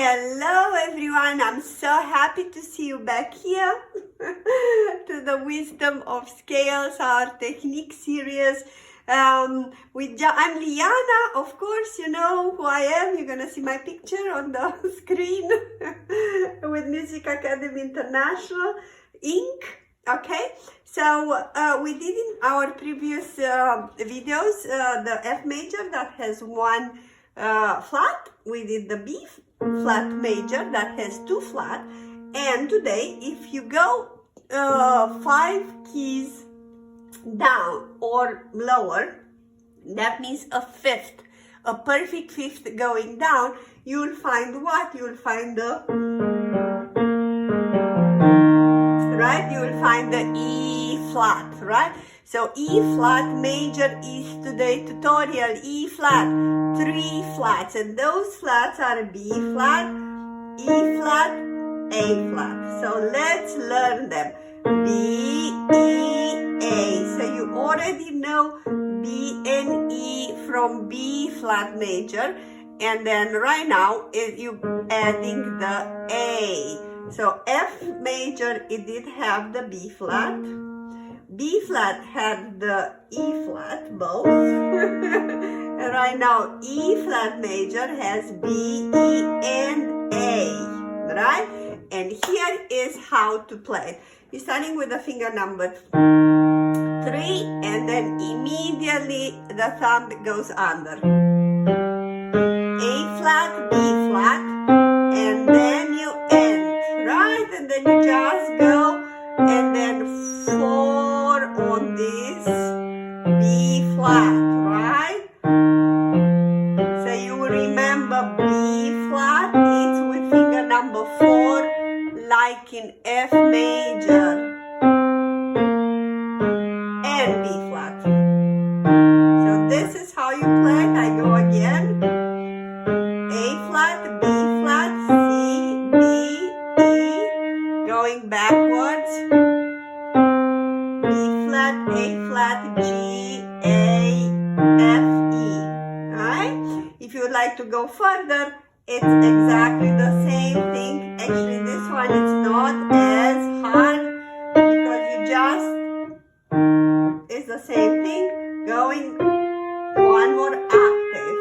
Hello everyone, I'm so happy to see you back here to the Wisdom of Scales, our technique series. I'm Liana, of course, you know who I am. You're gonna see my picture on the screen with Music Academy International Inc. Okay, so we did in our previous videos the F major that has one flat. We did the B flat major that has two flat, and today if you go 5 keys down or lower, that means a fifth, a perfect fifth going down, you will find what? You will find the right, you will find the E flat, right? So E flat major is today tutorial. E flat, 3 flats, and those flats are B flat, E flat, A flat. So let's learn them. B, E, A. So you already know B and E from B flat major, and then right now you adding the A. So F major, it did have the B flat. B flat had the E flat, both. And right now E flat major has B, E, and A, right? And here is how to play it. You're starting with the finger number 3, and then immediately the thumb goes under. A flat, B flat, and then you end, right? And then you just go, and then 4 on this B flat, right? So you will remember B flat, it's with finger number 4, like in F major, and B flat. So this is how you play it. I go again. A flat, B flat, C, B, E, going backwards. B flat, A flat, G, A, F, E. Alright? If you would like to go further, it's exactly the same thing. Actually, this one is not as hard because you just, it's the same thing, going one more octave.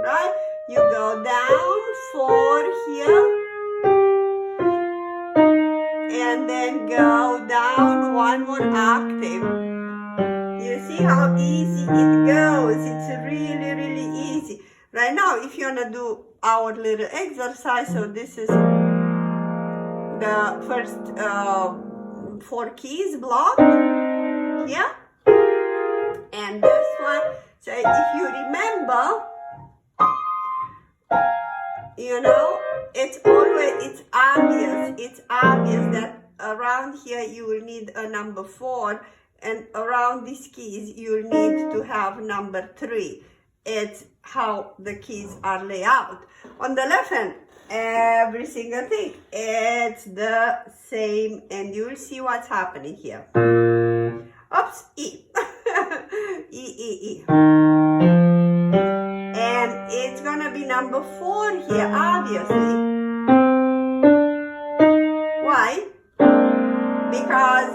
Right? You go down 4 here, and then go down one more octave. You see how easy it goes. It's really, really easy. Right now, if you want to do our little exercise, so this is the first 4 keys blocked here, and this one. So if you remember, you know, it's obvious that around here you will need a number 4, and around these keys you need to have number 3. It's how the keys are laid out. On the left hand, every single thing, it's the same, and you'll see what's happening here. Oops, E. E, E, E. And it's gonna be number 4 here, obviously. Why? Because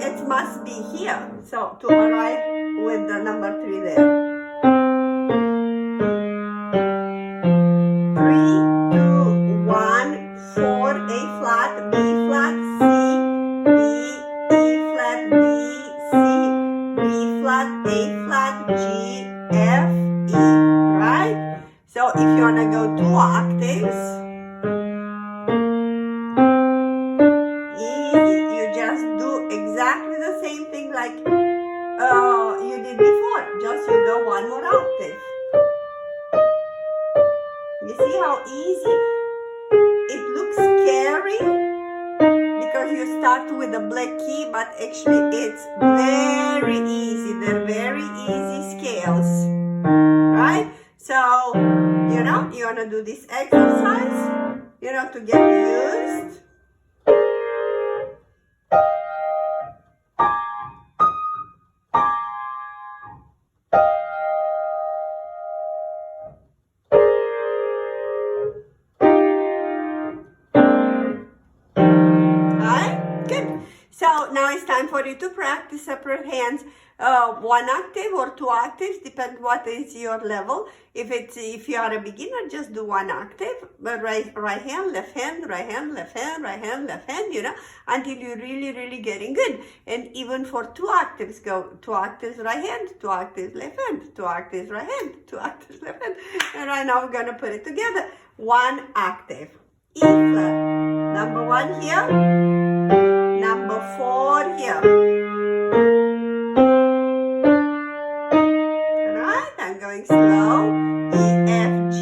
it must be here. So to arrive with the number 3 there. 3, 2, 1, 4, A flat, B flat, C, B, E flat, B, C, B flat, A flat, G, F, E, right? So if you wanna go 2 octaves, easy, you just do exactly the same thing like you did before, just you go 1 more octave. You see how easy? It looks scary because you start with a black key, but actually it's very easy. They're very easy scales, right? So, you know, you want to do this exercise, you know, to get used. for you to practice separate hands, 1 octave or 2 octaves, depend what is your level. If you are a beginner, just do 1 octave, but right hand, left hand, right hand, left hand, right hand, left hand, until you're really getting good. And even for 2 octaves, go 2 octaves right hand, 2 octaves left hand, 2 octaves right hand, 2 octaves left hand. And right now we're gonna put it together. 1 octave, E flat, number 1 here, number 4 here. Right, I'm going slow. E, F, G.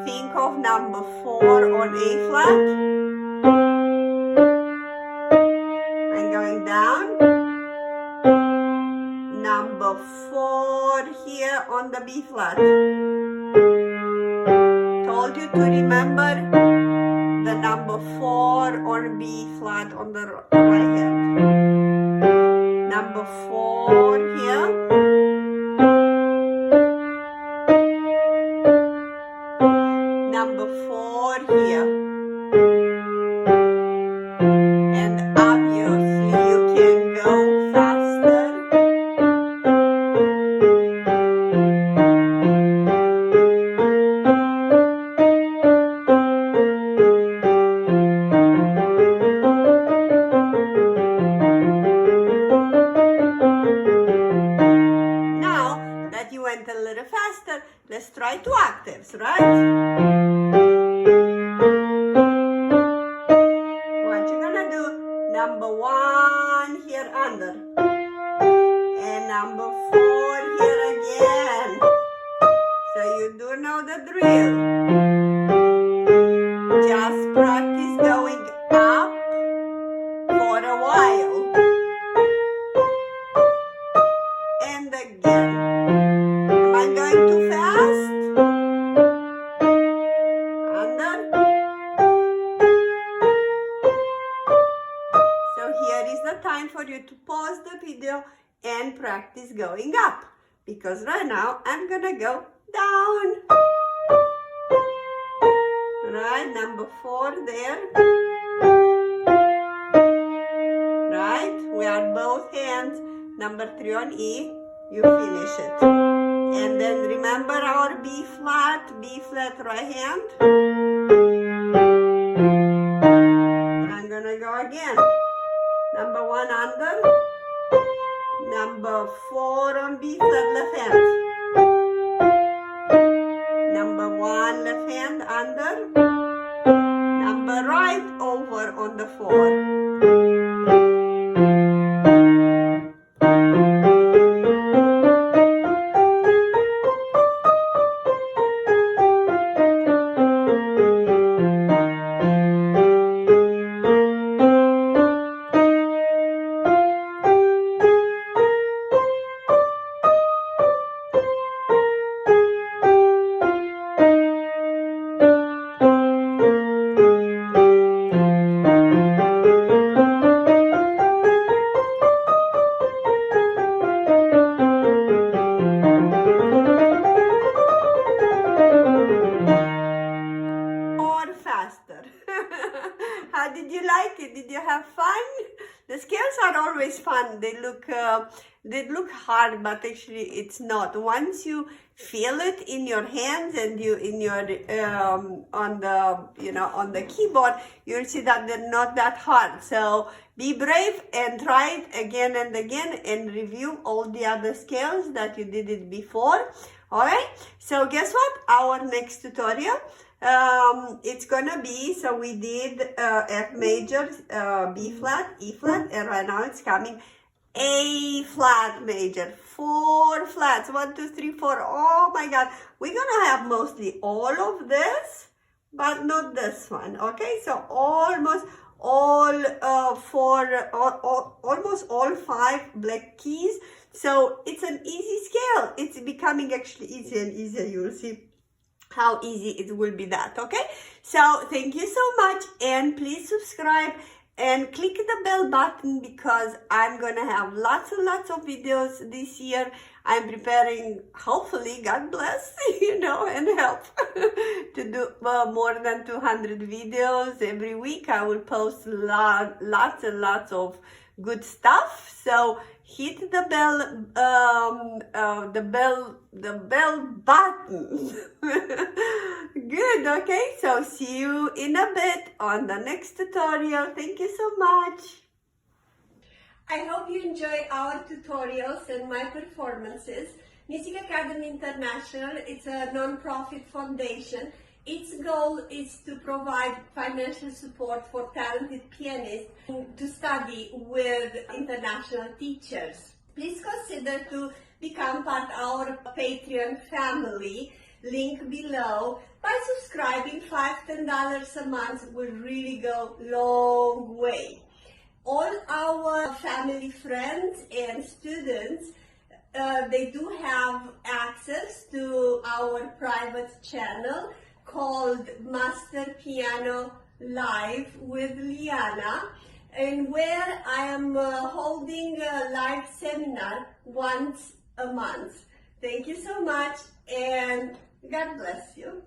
Think of number 4 on A flat. I'm going down. Number 4 here on the B flat. Told you to remember the number 4 on B flat on the right hand. Number 4 here. Number 4 here. And obviously you can go faster. A little faster, let's try 2 octaves, right? What you're gonna do, number 1 here under, and number 4 here again. So you do know the drill. Just practice going up for a while. And again. I'm going too fast. Under. So here is the time for you to pause the video and practice going up. Because right now I'm gonna go down. Right, number 4 there. Right, we are both hands. Number 3 on E, you finish it. And then remember our B flat right hand. I'm gonna go again. Number 1 under. Number 4 on B flat left hand. Number 1 left hand under. Number right over on the 4. How did you like it? Did you have fun? The scales are always fun. They look hard, but actually it's not. Once you feel it in your hands and you on the keyboard, you'll see that they're not that hard. So be brave and try it again and again and review all the other scales that you did it before. All right. So guess what? Our next tutorial. It's gonna be, so we did F major, B flat, E flat, and right now it's coming A flat major. 4 flats, 1, 2, 3, 4. Oh my God, we're gonna have mostly all of this, but not this one. Okay, so almost all almost all 5 black keys. So it's an easy scale. It's becoming actually easier and easier. You'll see how easy it will be that. Okay, so thank you so much, and please subscribe and click the bell button, because I'm gonna have lots and lots of videos this year. I'm preparing, hopefully, God bless, and help to do more than 200 videos every week. I will post lots and lots of good stuff. So hit the bell button. Good, okay, so see you in a bit on the next tutorial. Thank you so much. I hope you enjoy our tutorials and my performances. Music Academy International, it's a non-profit foundation. Its goal is to provide financial support for talented pianists to study with international teachers. Please consider to become part of our Patreon family, link below. By subscribing, $5-10 a month will really go long way. All our family friends and students, they do have access to our private channel called Master Piano Live with Liana, and where I am holding a live seminar once a month. Thank you so much, and God bless you.